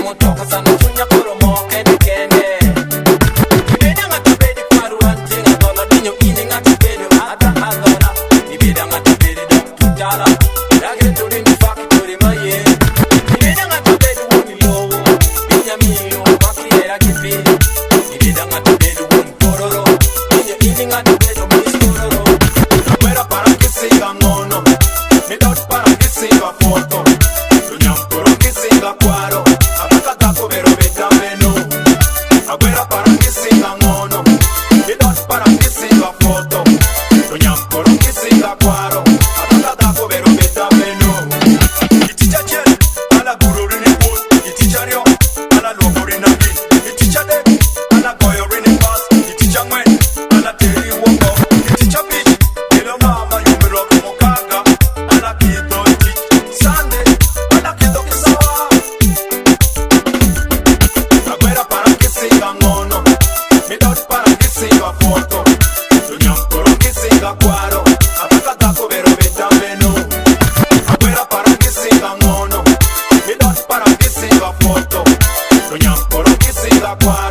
motoka sana chunya koro moke ni kende. Ibeda ngata bedi kwaru ante ngatola dinyo ine ngata bedi ata adora. Ibeda ngata bedi dok tutala. Dagre turi ni faki turi maye. Ibeda ngata bedi woni lowo. Binya miyo maki era kipi. Ibeda ngata bedi woni kororo. Dinyo ine ngata bedi mis kororo. Naguera para que siga mono. Me da para que siga foto. Nyamkoro que siga cuaro. Abaka tako vero beta meno. Naguera para que siga mono. Me da para que siga foto. Nyamkoro que siga cuaro. Abaka tako vero beta meno. Iticha chen ala guru rini put. Iticha ryo ala logo rini git. Iticha de ala goyo rini pass. Iticha ngwen ala teri woko. Iticha bitch ilo mama yumiro kumokanga. Ala kito itich Sunday ala kito kisawa. Naguera para que siga mono. Me da para que siga foto. Nyamkoro que siga cuaro. Abaka tako vero beta meno. Naguera para que siga mono. Me da para que siga foto. Nyamkoro que siga cuaro.